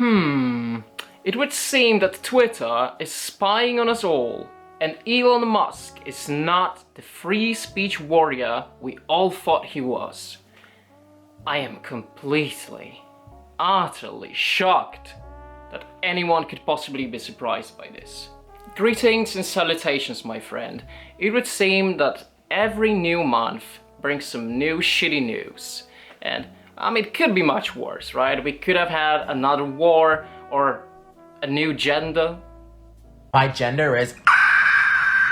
It would seem that Twitter is spying on us all, and Elon Musk is not the free speech warrior we all thought he was. I am completely, utterly shocked that anyone could possibly be surprised by this. Greetings and salutations, my friend. It would seem that every new month brings some new shitty news. And it could be much worse, right? We could have had another war or a new gender. My gender is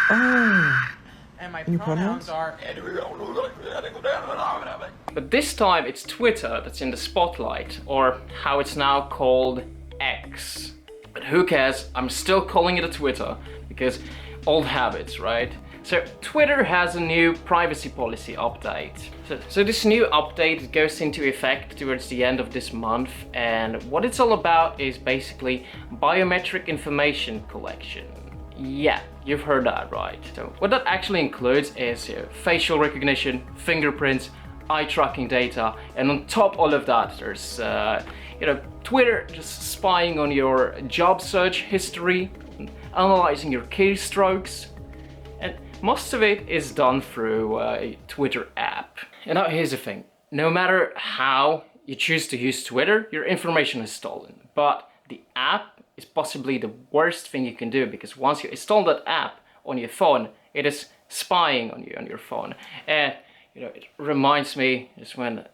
and my pronouns are. But this time it's Twitter that's in the spotlight, or how it's now called, X. But who cares? I'm still calling it a Twitter because old habits, right? So Twitter has a new privacy policy update. So this new update goes into effect towards the end of this month, and what it's all about is basically biometric information collection. Yeah, you've heard that right. So what that actually includes is facial recognition, fingerprints, eye tracking data, and on top all of that there's Twitter just spying on your job search history, analyzing your keystrokes, and most of it is done through a Twitter app. And now here's the thing, no matter how you choose to use Twitter, your information is stolen. But the app is possibly the worst thing you can do, because once you install that app on your phone, it is spying on you on your phone. And it reminds me just when,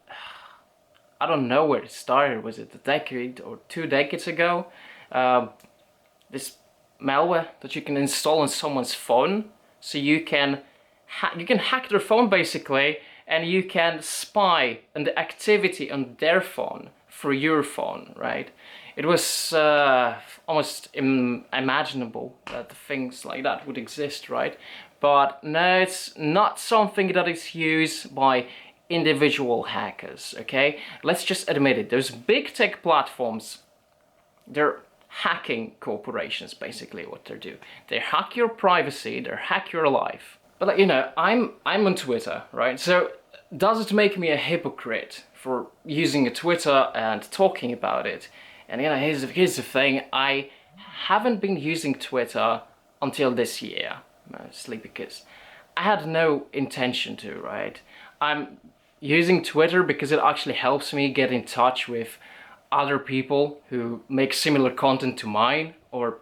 I don't know where it started, was it a decade or 2 decades ago? This malware that you can install on someone's phone, so you can hack their phone basically, and you can spy on the activity on their phone through your phone, right? It was almost unimaginable that things like that would exist, right? But no, it's not something that is used by individual hackers, okay? Let's just admit it, those big tech platforms, they're hacking corporations, basically what they do. They hack your privacy, they hack your life. But I'm on Twitter, right? So does it make me a hypocrite for using a Twitter and talking about it? And here's the thing, I haven't been using Twitter until this year, mostly because I had no intention to, right? I'm using Twitter because it actually helps me get in touch with other people who make similar content to mine, or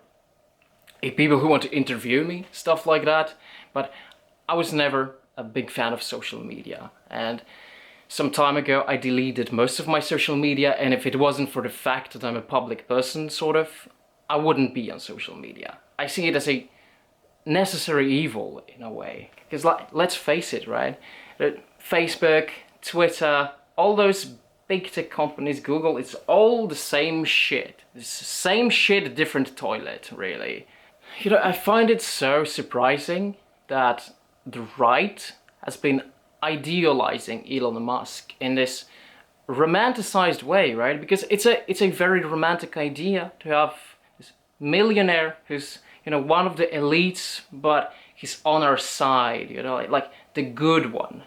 people who want to interview me, stuff like that. But I was never a big fan of social media, and some time ago I deleted most of my social media, and if it wasn't for the fact that I'm a public person, I wouldn't be on social media. I see it as a necessary evil in a way, because let's face it, right? Facebook, Twitter, all those big tech companies, Google, it's all the same shit. It's the same shit, different toilet, really. I find it so surprising that the right has been idealizing Elon Musk in this romanticized way, right? Because it's a very romantic idea to have this millionaire who's one of the elites, but he's on our side, like the good one.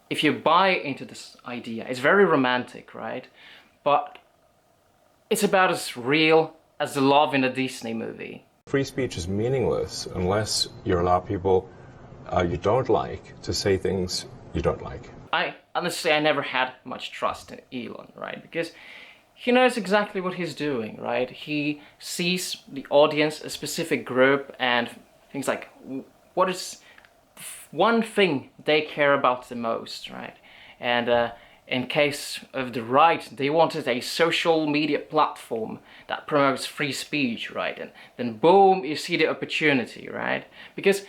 If you buy into this idea, it's very romantic, right? But it's about as real as the love in a Disney movie. Free speech is meaningless unless you allow people you don't like to say things you don't like. Honestly, I never had much trust in Elon, right? Because he knows exactly what he's doing, right? He sees the audience, a specific group, and things like, what is one thing they care about the most, right? And in case of the right, they wanted a social media platform that promotes free speech, right? And then boom, you see the opportunity, right? Because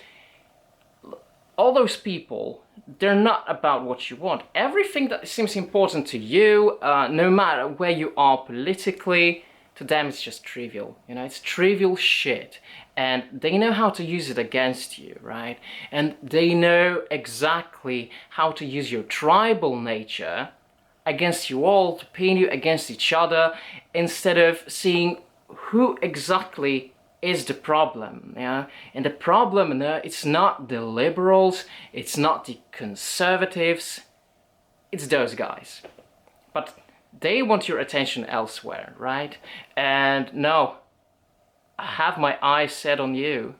all those people, they're not about what you want. Everything that seems important to you, no matter where you are politically, to them it's just trivial. It's trivial shit. And they know how to use it against you, right? And they know exactly how to use your tribal nature against you all, to pin you against each other, instead of seeing who exactly is the problem, And the problem, it's not the liberals, it's not the conservatives, it's those guys. But They want your attention elsewhere, right? And no, I have my eyes set on you.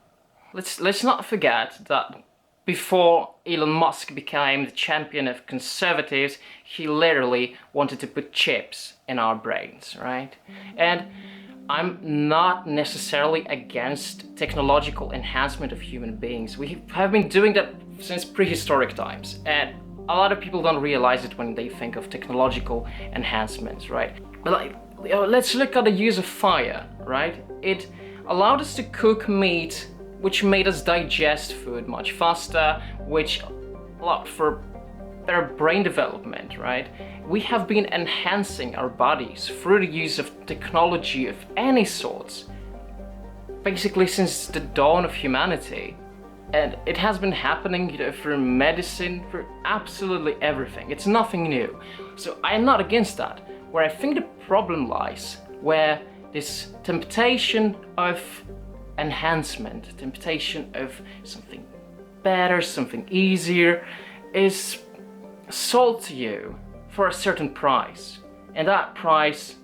Let's not forget that before Elon Musk became the champion of conservatives, he literally wanted to put chips in our brains, right? And I'm not necessarily against technological enhancement of human beings. We have been doing that since prehistoric times, and a lot of people don't realize it when they think of technological enhancements, right? But like, let's look at the use of fire, right? It allowed us to cook meat, which made us digest food much faster, which allowed for better brain development, right? We have been enhancing our bodies through the use of technology of any sorts, basically since the dawn of humanity. And it has been happening, through medicine, for absolutely everything. It's nothing new. So I'm not against that. Where I think the problem lies, where this temptation of enhancement, temptation of something better, something easier, is sold to you for a certain price, and that price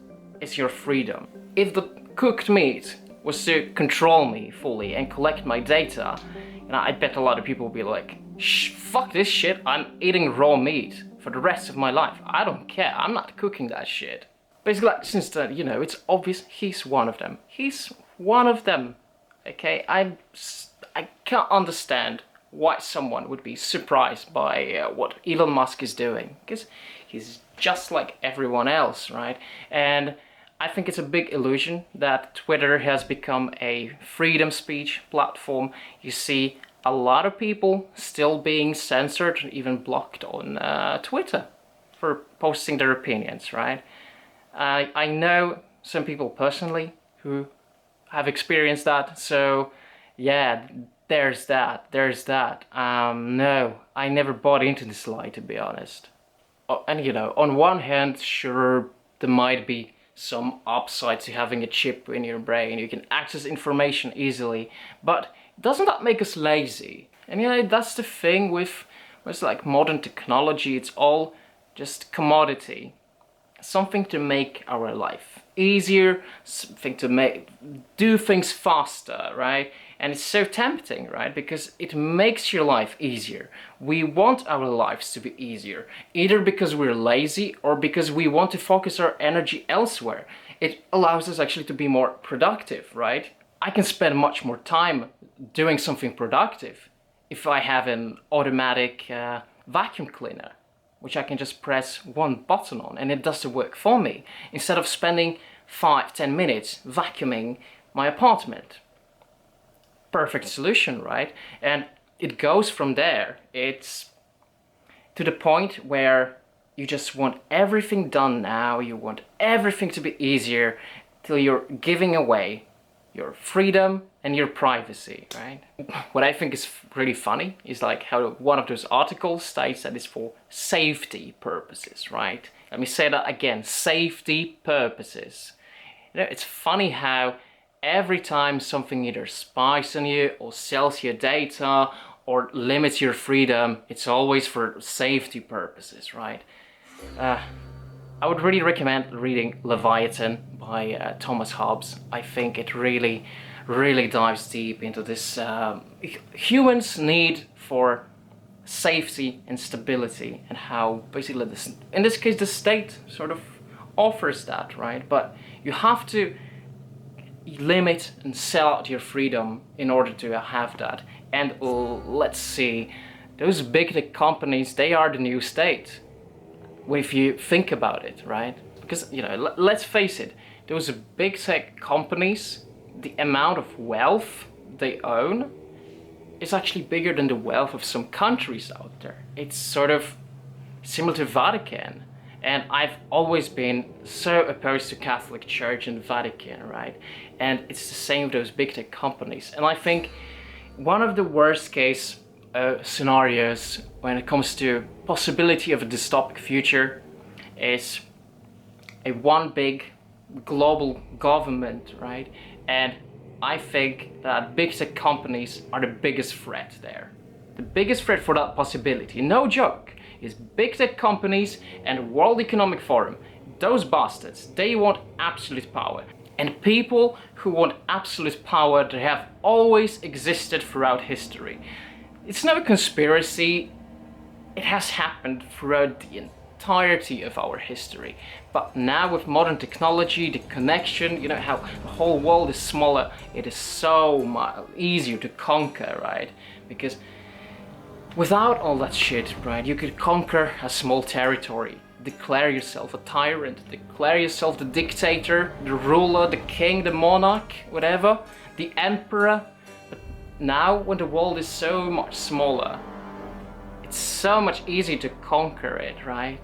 is your freedom. If the cooked meat was to control me fully and collect my data, I bet a lot of people would be like, fuck this shit, I'm eating raw meat for the rest of my life. I don't care, I'm not cooking that shit. Basically, since then, it's obvious he's one of them. He's one of them, okay? I can't understand why someone would be surprised by what Elon Musk is doing, because he's just like everyone else, right? And I think it's a big illusion that Twitter has become a freedom speech platform. You see a lot of people still being censored, even blocked on Twitter for posting their opinions, right? I know some people personally who have experienced that, so yeah, there's that. No, I never bought into this lie, to be honest. And on one hand, sure, there might be some upside to having a chip in your brain. You can access information easily, but doesn't that make us lazy? And that's the thing with like modern technology. It's all just commodity. Something to make our life easier, something to do things faster, right? And it's so tempting, right? Because it makes your life easier. We want our lives to be easier, either because we're lazy or because we want to focus our energy elsewhere. It allows us actually to be more productive, right? I can spend much more time doing something productive if I have an automatic vacuum cleaner, which I can just press one button on and it does the work for me, instead of spending 5-10 minutes vacuuming my apartment. Perfect solution, right? And it goes from there. It's to the point where you just want everything done now, you want everything to be easier, till you're giving away your freedom and your privacy, right? What I think is really funny is like how one of those articles states that it's for safety purposes, right? Let me say that again, safety purposes. It's funny how every time something either spies on you or sells your data or limits your freedom, it's always for safety purposes, right? I would really recommend reading Leviathan by Thomas Hobbes. I think it really dives deep into this humans' need for safety and stability, and how basically in this case the state sort of offers that, right? But you have to limit and sell out your freedom in order to have that. And let's see, those big tech companies, they are the new state, if you think about it, right? Because let's face it, those big tech companies, the amount of wealth they own is actually bigger than the wealth of some countries out there. It's sort of similar to Vatican. And I've always been so opposed to Catholic Church and Vatican, right? And it's the same with those big tech companies. And I think one of the worst case scenarios when it comes to possibility of a dystopic future is a one big global government, right? And I think that big tech companies are the biggest threat there. The biggest threat for that possibility, no joke, is big tech companies and World Economic Forum. those bastards, they want absolute power. And people who want absolute power, they have always existed throughout history. It's not a conspiracy, it has happened throughout the entirety of our history. But now with modern technology, the connection, you know, how the whole world is smaller, it is so much easier to conquer, right? Because without all that shit, right, you could conquer a small territory, declare yourself a tyrant, declare yourself the dictator, the ruler, the king, the monarch, whatever, the emperor. But now, when the world is so much smaller, it's so much easier to conquer it, right?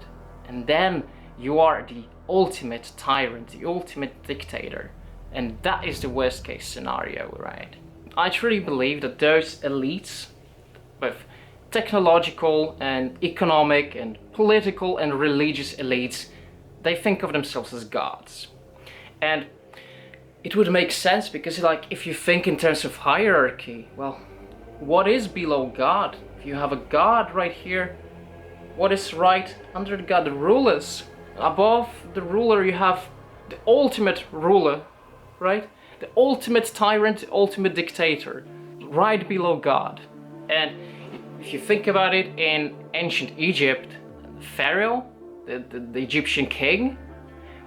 And then you are the ultimate tyrant, the ultimate dictator. And that is the worst case scenario, right? I truly believe that those elites, both technological and economic and political and religious elites, they think of themselves as gods. And it would make sense because, like, if you think in terms of hierarchy, well, what is below God? If you have a God right here, what is right under the God? The rulers. Above the ruler you have the ultimate ruler, right? The ultimate tyrant, the ultimate dictator, right below God. And if you think about it, in ancient Egypt, Pharaoh, the Egyptian king,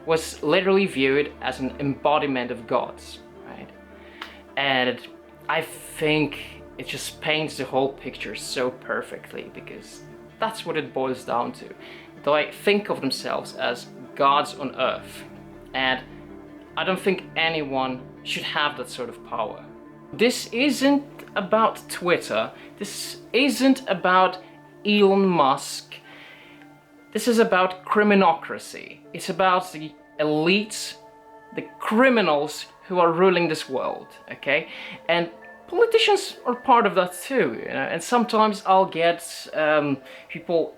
was literally viewed as an embodiment of gods, right? And I think it just paints the whole picture so perfectly, because that's what it boils down to. They think of themselves as gods on earth, and I don't think anyone should have that sort of power. This isn't about Twitter, this isn't about Elon Musk, this is about criminocracy. It's about the elites, the criminals who are ruling this world, okay? And politicians are part of that too, you know? And sometimes I'll get people,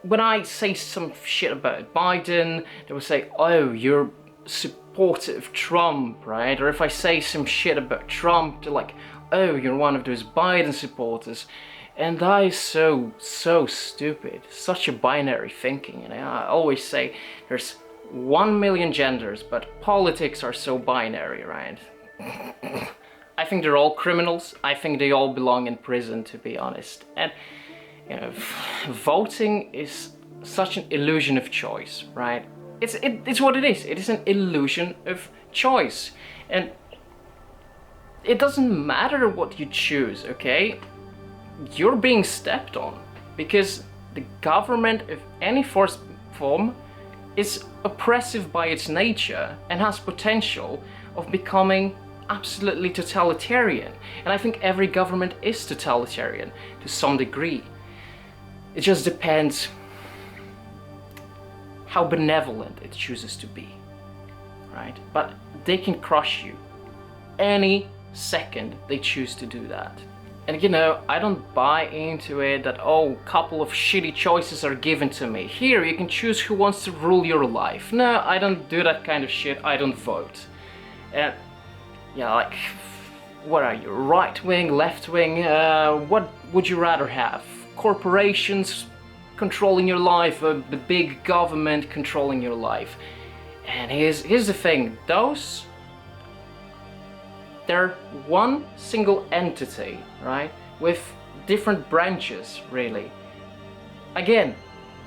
when I say some shit about Biden, they will say, oh, you're supportive of Trump, right? Or if I say some shit about Trump, they're like, oh, you're one of those Biden supporters. And that is so stupid. Such a binary thinking. And I always say there's 1 million genders, but politics are so binary, right? I think they're all criminals. I think they all belong in prison, to be honest. And you know, voting is such an illusion of choice, right? It's what it is. It is an illusion of choice. And it doesn't matter what you choose, okay? You're being stepped on, because the government of any form is oppressive by its nature and has potential of becoming absolutely totalitarian. And I think every government is totalitarian to some degree. It just depends how benevolent it chooses to be, right? But they can crush you any second they choose to do that. And you know, I don't buy into it that, oh, a couple of shitty choices are given to me. Here, you can choose who wants to rule your life. No, I don't do that kind of shit. I don't vote. And yeah, like, what are you, right wing, left wing? What would you rather have? Corporations controlling your life, the big government controlling your life? And here's the thing, they're one single entity, right? With different branches, really. Again,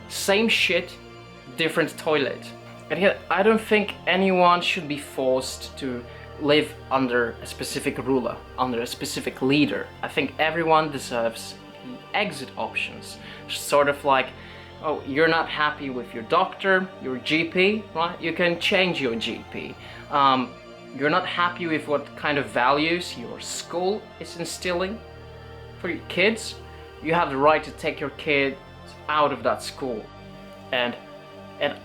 same shit, different toilet. And yet, I don't think anyone should be forced to live under a specific ruler, under a specific leader. I think everyone deserves the exit options. Sort of like, oh, you're not happy with your doctor, your GP, right? You can change your GP. You're not happy with what kind of values your school is instilling for your kids, you have the right to take your kids out of that school. And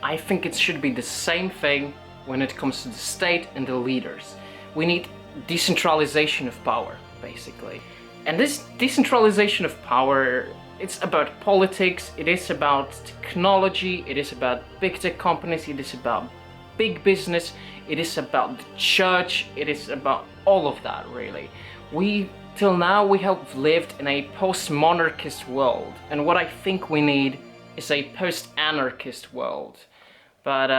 I think it should be the same thing when it comes to the state and the leaders. We need decentralization of power, basically. And this decentralization of power, it's about politics, it is about technology, it is about big tech companies, it is about big business, it is about the church, it is about all of that, really. Till now, we have lived in a post-monarchist world, and what I think we need is a post-anarchist world. But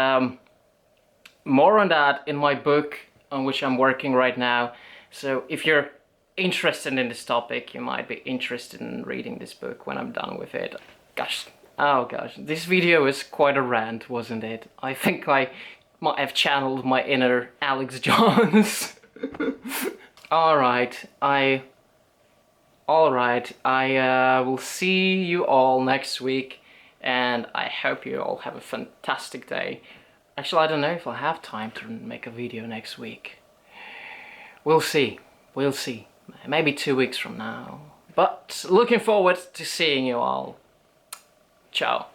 more on that in my book on which I'm working right now. So if you're interested in this topic, you might be interested in reading this book when I'm done with it. Gosh, oh gosh, this video is quite a rant, wasn't it? I think I might have channeled my inner Alex Jones. Alright, I will see you all next week, and I hope you all have a fantastic day. Actually, I don't know if I'll have time to make a video next week. We'll see. We'll see. Maybe 2 weeks from now. But looking forward to seeing you all. Ciao.